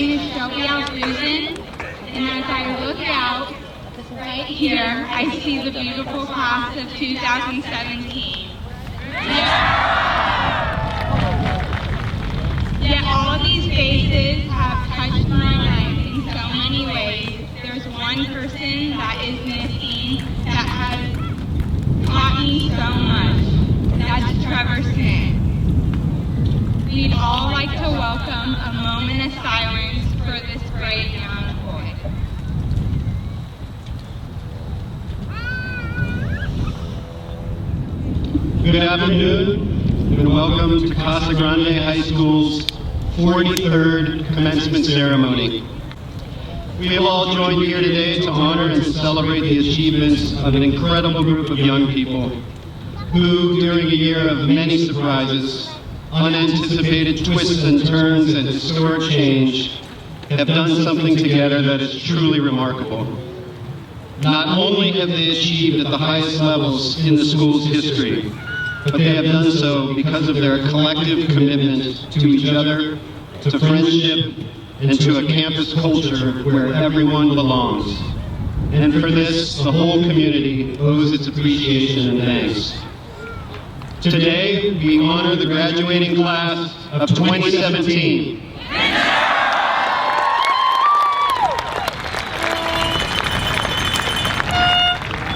name is Shelby Alsusan, and as I look out right here, I see the beautiful class of 2017. Yet all these faces have touched my life in so many ways. There's one person that is missing that has taught me so much. That's Trevor Smith. We'd all like to welcome a moment of silence for this brave young boy. Good afternoon, and welcome to Casa Grande High School's 43rd commencement ceremony. We have all joined here today to honor and celebrate the achievements of an incredible group of young people who, during a year of many surprises, unanticipated twists and turns, and historic change, have done something together that is truly remarkable. Not only have they achieved at the highest levels in the school's history, but they have done so because of their collective commitment to each other, to friendship, and to a campus culture where everyone belongs. And for this, the whole community owes its appreciation and thanks. Today, we honor the graduating class of 2017.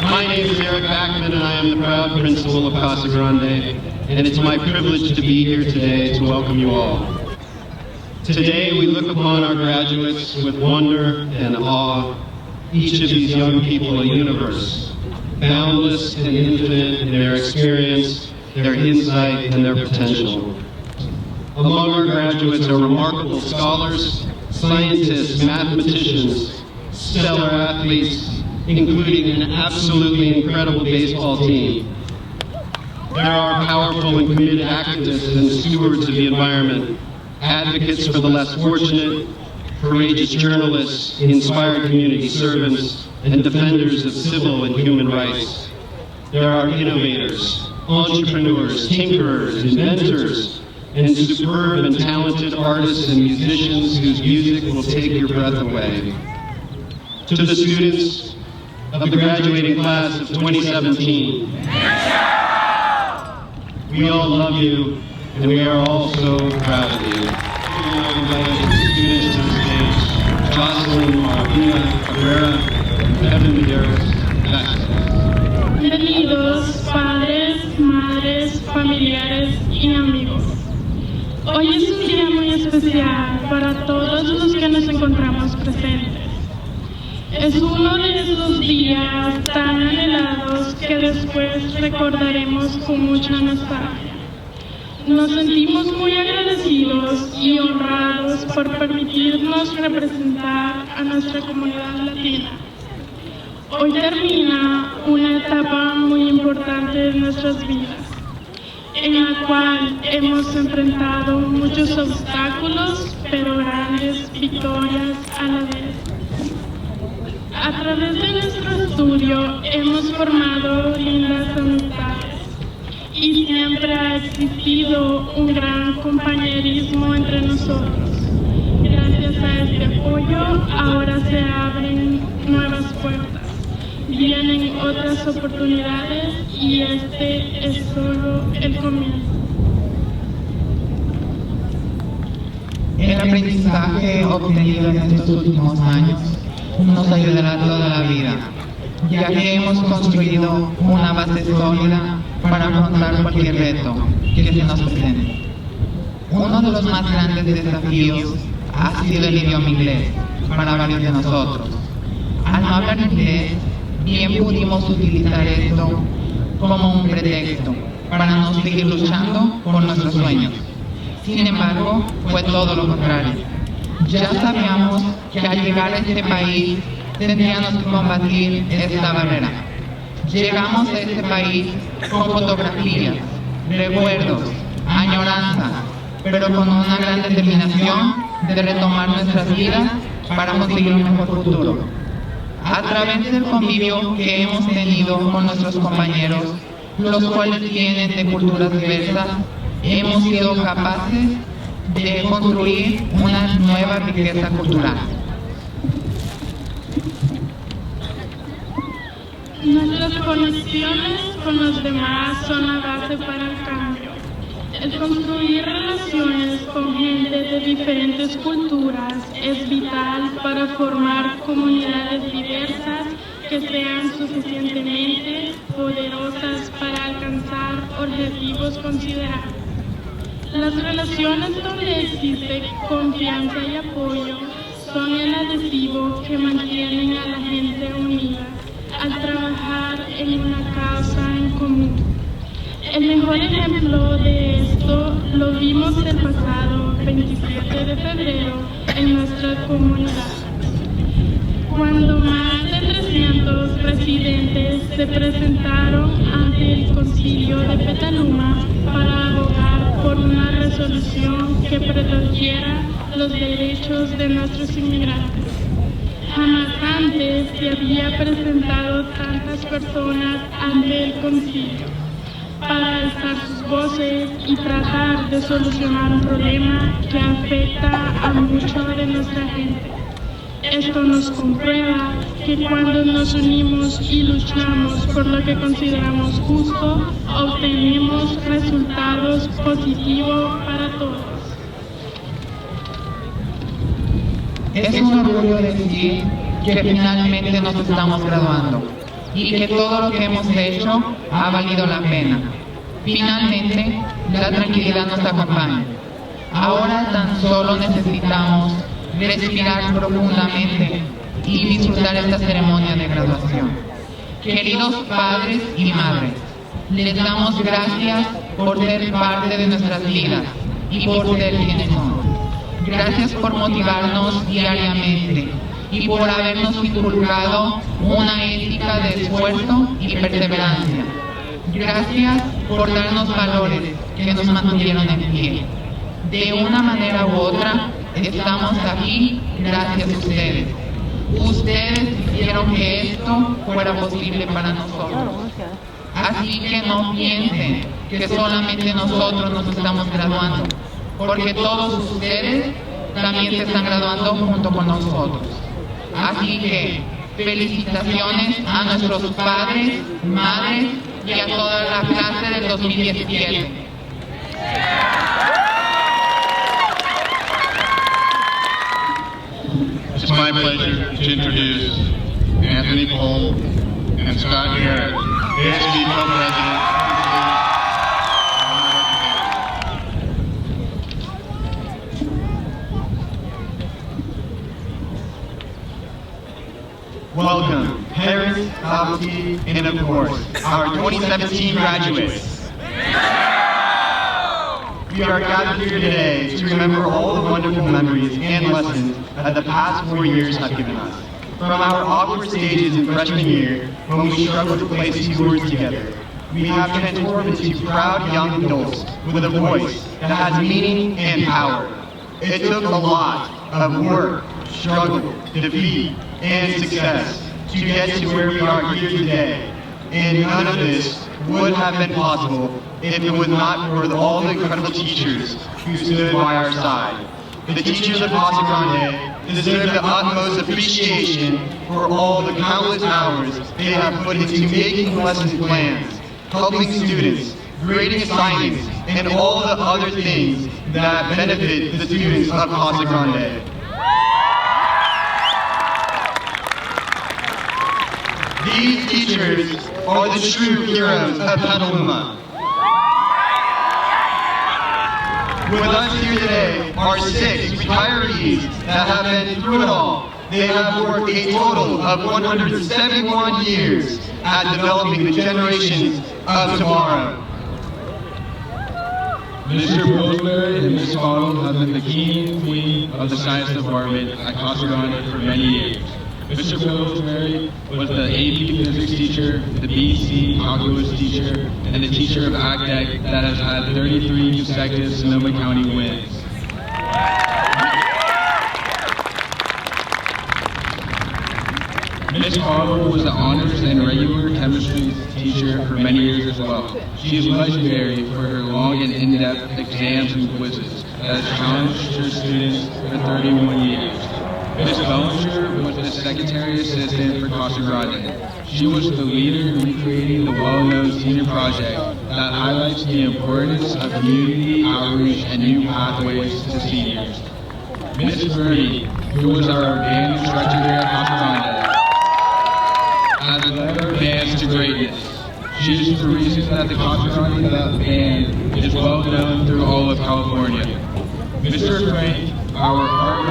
My name is Eric Backman, and I am the proud principal of Casa Grande, and it's my privilege to be here today to welcome you all. Today, we look upon our graduates with wonder and awe. Each of these young people a universe, boundless and infinite in their experience, their insight, and their potential. Among our graduates are remarkable scholars, scientists, mathematicians, stellar athletes, including an absolutely incredible baseball team. There are powerful and committed activists and stewards of the environment, advocates for the less fortunate, courageous journalists, inspired community servants, and defenders of civil and human rights. There are innovators, entrepreneurs, tinkerers, inventors, and superb and talented artists and musicians whose music will take your breath away. To the students of the graduating class of 2017, we all love you, and we are all so proud of you. We now invite the students to the stage: Jocelyn, Marina, Cabrera, and Evan Medeiros. Bienvenidos, padres, madres, familiares y amigos. Hoy es un día muy especial para todos los que nos encontramos presentes. Es uno de esos días tan anhelados que después recordaremos con mucha nostalgia. Nos sentimos muy agradecidos y honrados por permitirnos representar a nuestra comunidad latina. Hoy termina una etapa muy importante en nuestras vidas, en la cual hemos enfrentado muchos obstáculos, pero grandes victorias a la vez. A través de nuestro estudio hemos formado lindas amistades y siempre ha existido un gran compañerismo entre nosotros. Gracias a este apoyo, ahora se abren nuevas puertas. Vienen otras oportunidades y este es solo el comienzo. El aprendizaje obtenido en estos últimos años nos ayudará toda la vida, ya que hemos construido una base sólida para afrontar cualquier reto que se nos presente. Uno de los más grandes desafíos ha sido el idioma inglés para varios de nosotros. Al no hablar inglés, bien pudimos utilizar esto como un pretexto para no seguir luchando por nuestros sueños. Sin embargo, fue todo lo contrario. Ya sabíamos que al llegar a este país tendríamos que combatir esta barrera. Llegamos a este país con fotografías, recuerdos, añoranza, pero con una gran determinación de retomar nuestras vidas para conseguir un mejor futuro. A través del convivio que hemos tenido con nuestros compañeros, los cuales vienen de culturas diversas, hemos sido capaces de construir una nueva riqueza cultural. Nuestras conexiones con los demás son la base para el cambio. El construir relaciones con gente de diferentes culturas es vital para formar comunidades diversas que sean suficientemente poderosas para alcanzar objetivos considerables. Las relaciones donde existe confianza y apoyo son el adhesivo que mantienen a la gente unida al trabajar en una causa en común. El mejor ejemplo de esto lo vimos el pasado 27 de febrero en nuestra comunidad, cuando más de 300 residentes se presentaron ante el concilio de Petaluma para abogar por una resolución que protegiera los derechos de nuestros inmigrantes. Jamás antes se había presentado tantas personas ante el concilio para alzar sus voces y tratar de solucionar un problema que afecta a mucha de nuestra gente. Esto nos comprueba que cuando nos unimos y luchamos por lo que consideramos justo, obtenemos resultados positivos para todos. Es un orgullo decir que finalmente nos estamos graduando y que todo lo que hemos hecho ha valido la pena. Finalmente, la tranquilidad nos acompaña. Ahora tan solo necesitamos respirar profundamente y disfrutar esta ceremonia de graduación. Queridos padres y madres, les damos gracias por ser parte de nuestras vidas y por ser quienes son. Gracias por motivarnos diariamente y por habernos inculcado una ética de esfuerzo y perseverancia. Gracias por darnos valores que nos mantuvieron en pie. De una manera u otra, estamos aquí gracias a ustedes. Ustedes hicieron que esto fuera posible para nosotros. Así que no piensen que solamente nosotros nos estamos graduando, porque todos ustedes también se están graduando junto con nosotros. Así que felicitaciones a nuestros padres, madres y a toda la clase del 2017. It's my pleasure to introduce Anthony Cole and Scott Garrett, ASB co-president. Welcome, parents, faculty, and of course, our 2017 graduates. We are gathered here today to remember all the wonderful memories and lessons that the past 4 years have given us. From our awkward stages in freshman year, when we struggled to place 2 words together, we have transformed into proud young adults with a voice that has meaning and power. It took a lot of work, struggle, defeat, and success to get to where we are here today. And none of this would have been possible if it was not for all the incredible teachers who stood by our side. The teachers of Casa Grande deserve the utmost appreciation for all the countless hours they have put into making lesson plans, helping students, grading assignments, and all the other things that benefit the students of Casa Grande. These teachers are the true heroes of Petaluma. With us here today are 6 retirees that have been through it all. They have worked a total of 171 years at developing the generations of tomorrow. Mr. Rosemary and Ms. Cottle have been the king and queen of the science department at Casa Grande for many years. Mr. Rosemary was the AP physics teacher, the BC calculus teacher, and the teacher of AgTech that has had 33 consecutive Sonoma County wins. Ms. Carver was the honors and regular chemistry teacher for many years as well. She is legendary for her long and in-depth exams and quizzes. that has challenged her students for 31 years. Ms. Bellinger was the Secretary Assistant for Casa Grande. She was the leader in creating the well-known senior project that highlights the importance of community outreach and new pathways to seniors. Ms. Bernie, who was our band instructor here at Casa Grande, has led our bands to greatness. She is the reason that the Casa Grande band is well known through all of California. Mr. Frank, our Art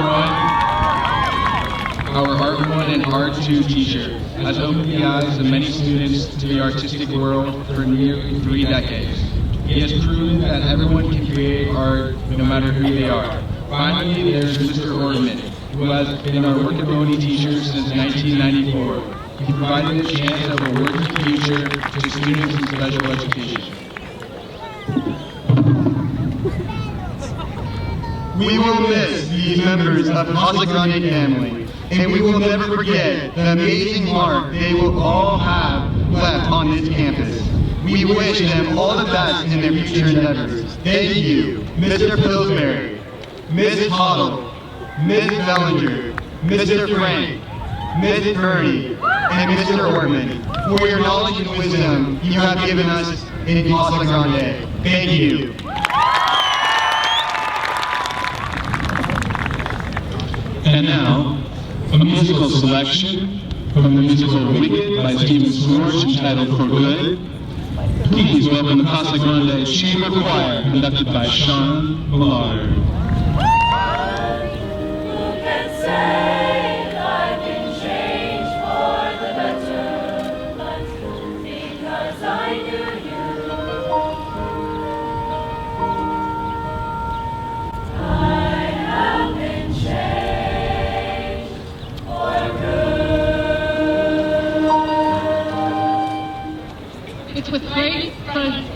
1 and Art 2 teacher, has opened the eyes of many students to the artistic world for nearly 3 decades. He has proven that everyone can create art no matter who they are. Finally, there's Mr. Ortman, who has been our workability teacher since 1994. He provided a chance of a working future to students in special education. We will miss these members of the Casa Grande family, and we will never forget the amazing mark they will all have left on this campus. We wish them all the best in their future endeavors. Thank you, Mr. Pillsbury, Ms. Hoddle, Ms. Bellinger, Mr. Frank, Ms. Bernie, and Mr. Ortman, for your knowledge and wisdom you have given us in Casa Grande. Thank you. And now, a musical selection from the musical Wicked by Stephen Swartz entitled For Good. Please welcome the Casa Grande Chamber Choir conducted by Sean Millard.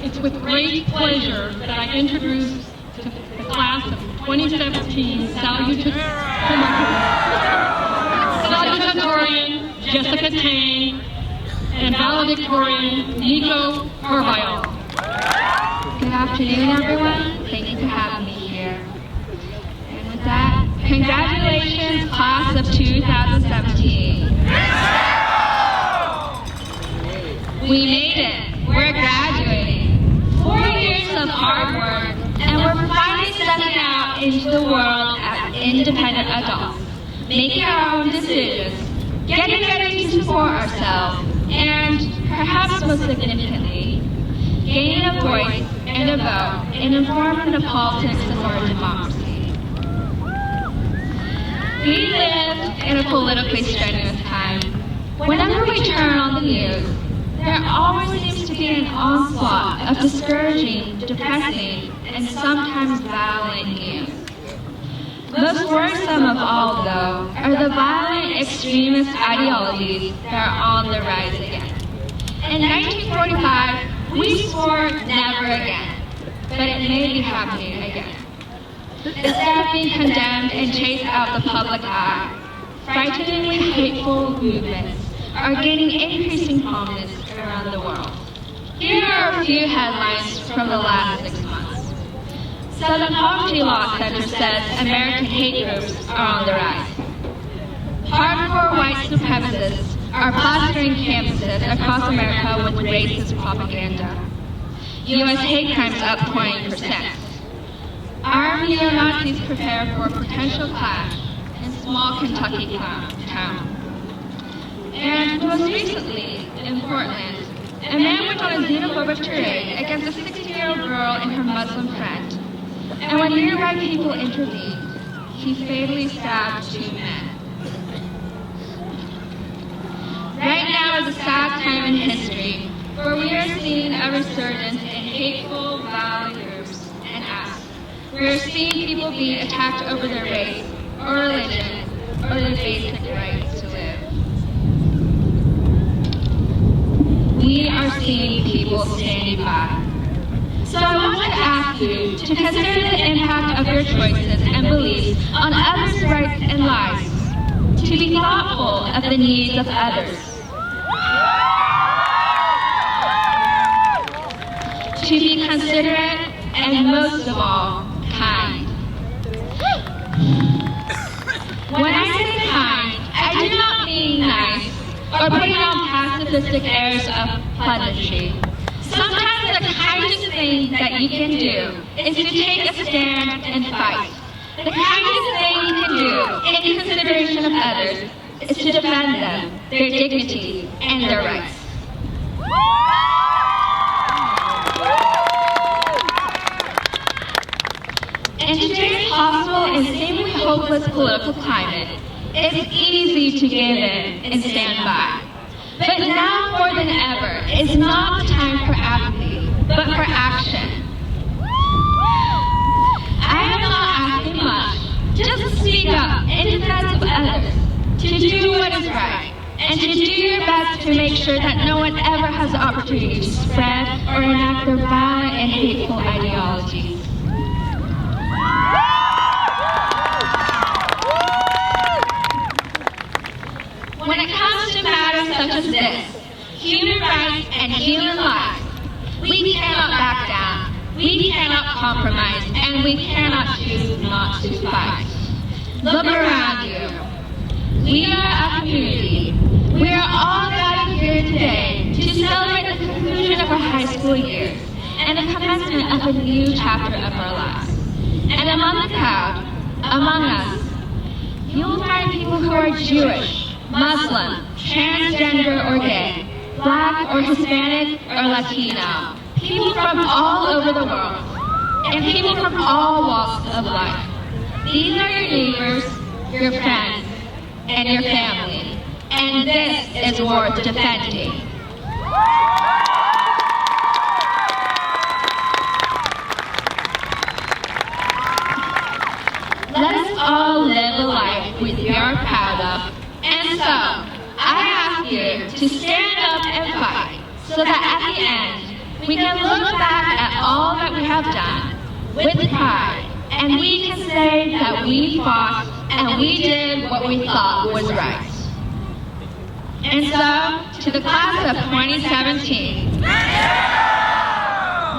It's with great pleasure that I introduce to the class of 2017 salutatorian Jessica Tang and valedictorian Nico Corville. Good afternoon, everyone. Thank you for having me here. And with that, congratulations, class of 2017. We made it. We're graduating. 4 years of hard work, and we're finally stepping out into the world as independent adults, making our own decisions, getting ready to support ourselves, and perhaps most significantly, gaining a voice and a vote in informing the politics of our democracy. We live in a politically strenuous time. Whenever we turn on the news, there always seems to be an onslaught of discouraging, depressing, and sometimes violent news. Most worrisome of all, though, are the violent extremist ideologies that are on the rise again. In 1945, we swore never again, but it may be happening again. Instead of being condemned and chased out of the public eye, frighteningly hateful movements are gaining increasing prominence around the world. Here are a few headlines from the last 6 months. Southern Poverty Law Center says American hate groups are on the rise. Hardcore white supremacists are plastering campuses across America with racist propaganda. U.S. hate crimes up 20%. Armed neo-Nazis prepare for a potential clash in small Kentucky town. And most recently, in Portland, a man went on a xenophobic tirade against a 16-year-old girl and her Muslim friend. And when nearby people intervened, he fatally stabbed 2 men. Right now is a sad time in history where we are seeing a resurgence in hateful, violent groups and acts. We are seeing people being attacked over their race or religion or their basic rights to live. We are seeing people standing by. So I want to ask you to consider the impact of your choices and beliefs on others' rights and lives, to be thoughtful of the needs of others, to be considerate, and most of all, kind. When I say kind, I do not mean nice or putting on pacifistic airs of pleasantry. Sometimes the kindest thing that you can do is to take a stand and fight. The kindest thing you can do in consideration of others is to defend them, their dignity, and their rights. In today's hostile and seemingly hopeless political climate, it's easy to give in and stand by. But now more than ever, it's not the time for apathy, but for action. I am not asking much, just speak up in defense of others, to do what is right, and to do your best to make sure that no one ever has the opportunity to spread or enact their violent and hateful ideologies. When it comes to matters such as this, human rights and human lives, we cannot back down, we cannot compromise, and we cannot choose not to fight. Look around you. We are a community. We are all gathered here today to celebrate the conclusion of our high school years and the commencement of a new chapter of our lives. And among the crowd, among us, you will find people who are Jewish, Muslim, transgender or gay, Black or Hispanic or Latino, people from all over the world, and people from all walks of life. These are your neighbors, your friends, and your family, and this is worth defending. Let us all live a life we are proud of, and so I ask you to stand up and fight, so that at the end we can look back at all that we have done with pride, and we can say that we fought and we did what we thought was right. And so, to the class of 2017, let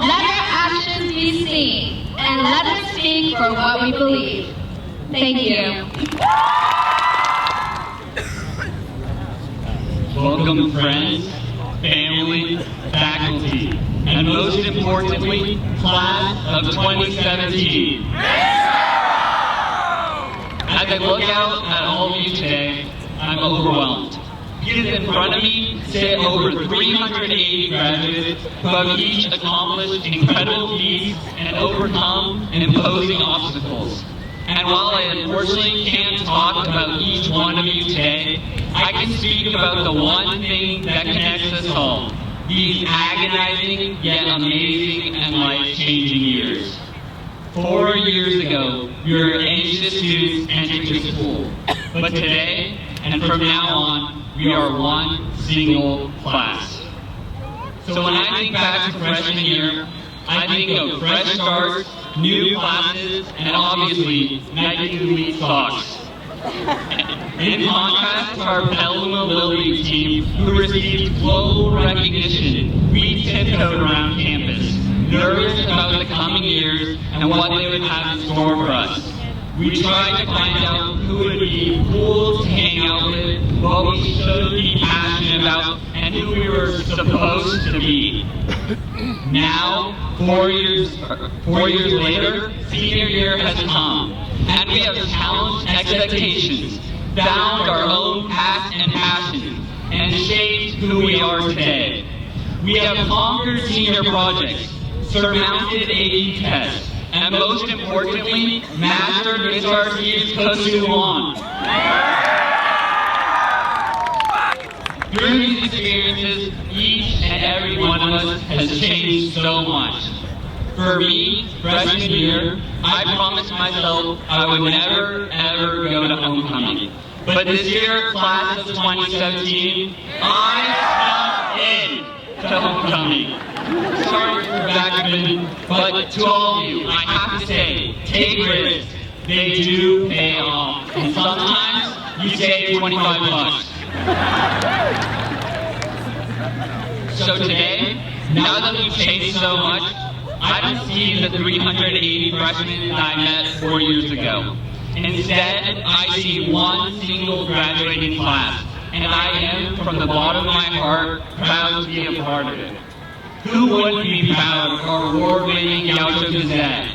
our actions be seen, and let us speak for what we believe. Thank you. Welcome, friends, family, faculty, and most importantly, class of 2017. As I look out at all of you today, I'm overwhelmed. Because in front of me sit over 380 graduates who have each accomplished incredible feats and overcome imposing obstacles. And while I unfortunately can't talk about each one of you today, I can speak about the one thing that connects us all, these agonizing yet amazing and life-changing years. 4 years ago, we were anxious students entering school, but today, and from now on, we are one single class. So when I think back to freshman year, I think of fresh starts, new classes, and obviously, Nike Elite socks. In contrast to our Petaluma Little League team, who received global recognition, we tiptoed around campus, nervous about the coming years and what they would have in store for us. We tried to find out who would be cool to hang out with, what we should be passionate about, and who we were supposed to be. Now, 4 years later, senior year has come, and we have challenged expectations, found our own paths and passions, and shaped who we are today. We have conquered senior projects, surmounted AP tests, and most importantly, mastered Miss Garcia's Kosuwan. Through these experiences, each and every one of us has changed so much. For me, freshman year, I promised myself I would never, ever go to homecoming. But this year, class of 2017, I snuck in to homecoming. Sorry for backspin, but to all of you, I have to say, take risks. They do pay off. And sometimes you save 25 bucks. So today, now that we've changed so much, I don't see the 380 freshmen that I met 4 years ago. Instead, I see one single graduating class, and I am, from the bottom of my heart, proud to be a part of it. Who wouldn't be proud of our award-winning Gaucho Gazette,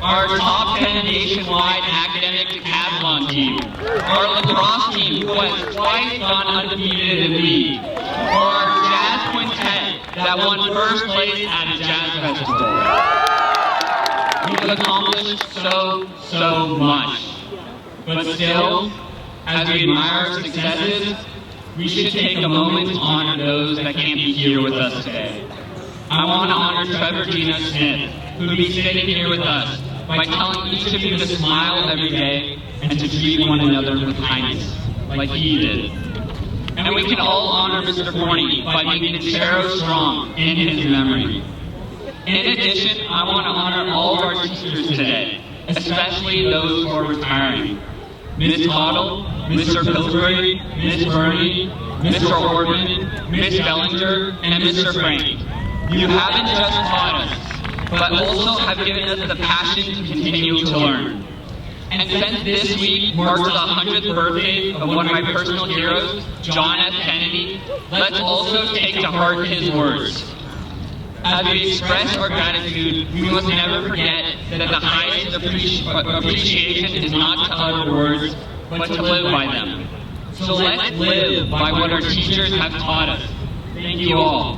our top 10 nationwide academic decathlon team, our lacrosse team who has twice gone undefeated in league, or our jazz quintet that won first place at a jazz festival. We've accomplished so much. But still, as we admire our successes, we should take a moment to honor those that can't be here with us today. I want to honor Trevor Gina Smith, who will be sitting here with us, by telling each of you to smile every day and to treat one another with kindness, like he did. And we can all honor Mr. Forney by making the Chero strong in his memory. In addition, I want to honor all of our teachers today, especially those who are retiring. Ms. Cottle, Mr. Pillsbury, Ms. Burney, Mr. Orman, Ms. Bellinger, and Mr. Frank. You haven't just taught us, but also have given us the passion to continue to learn. And since this week marks the 100th birthday of one of my personal heroes, John F. Kennedy, let's also take to heart his words. As we express our gratitude, we must never forget that the highest appreciation is not to utter words, but to live by them. So let's live by what our teachers have taught us. Thank you all.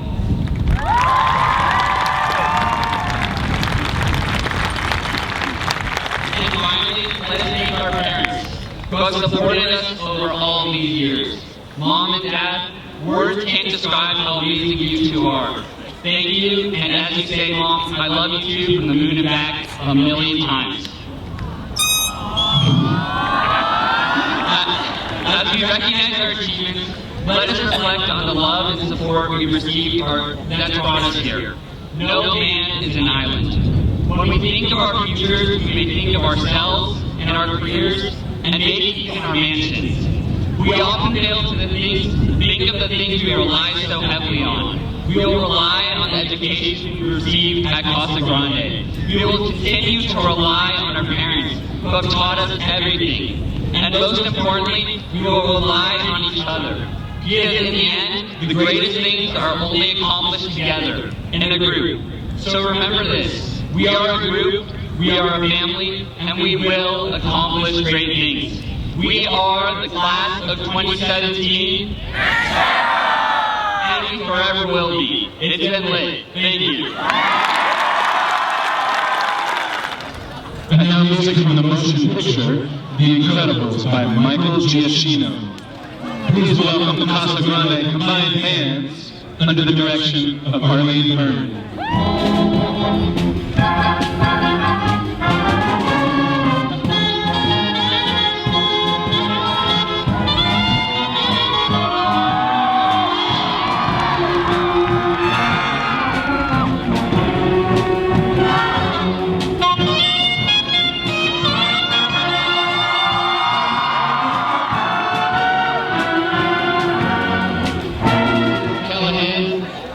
And finally, let's thank our parents, who have supported us over all these years. Mom and Dad, words can't describe how amazing you two are. Thank you, and as you say, Mom, I love you too from the moon and back a million times. As we recognize our achievements, let us reflect on the love and support we've received that brought us here. No man is an island. When we think of our futures, we may think of ourselves and our careers, and maybe even our mansions. We often fail to think of the things we rely so heavily on. We will rely on the education we received at Casa Grande. We will continue to rely on our parents, who have taught us everything. And most importantly, we will rely on each other. Because in the end, the greatest things are only accomplished together, in a group. So remember this, we are a group, we are a family, and we will accomplish great things. We are the class of 2017. And we forever will be. It's been lit. Thank you. And now music from the motion picture, The Incredibles by Michael Giacchino. Please welcome the Casa Grande combined hands under the direction of Arlene Byrne.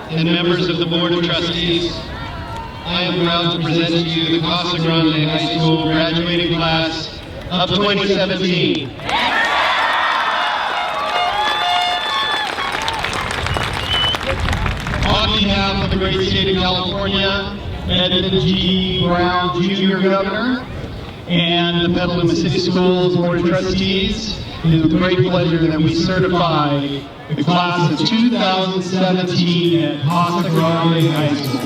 And members of the Board of Trustees, I am proud to present to you the Casa Grande High School graduating class of 2017. On behalf of the great state of California, Edmund G. Brown Jr. Governor, and the Petaluma City Schools Board of Trustees, it is with great pleasure that we certify the class of 2017 at Casa Grande High School.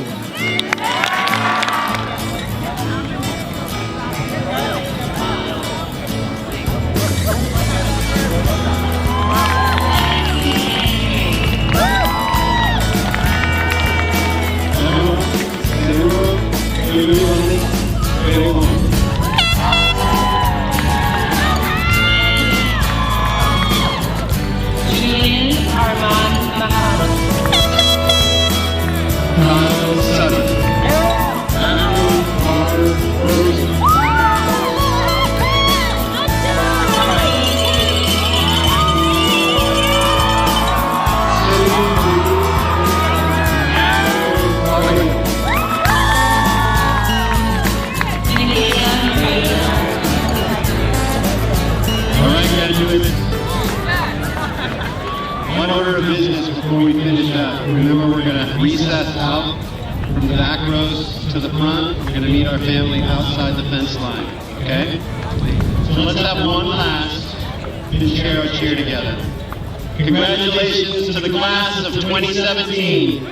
of business before we finish up. Remember, we're going to recess out from the back rows to the front. We're going to meet our family outside the fence line, okay? So let's have one last and share our cheer together. Congratulations to the class of 2017.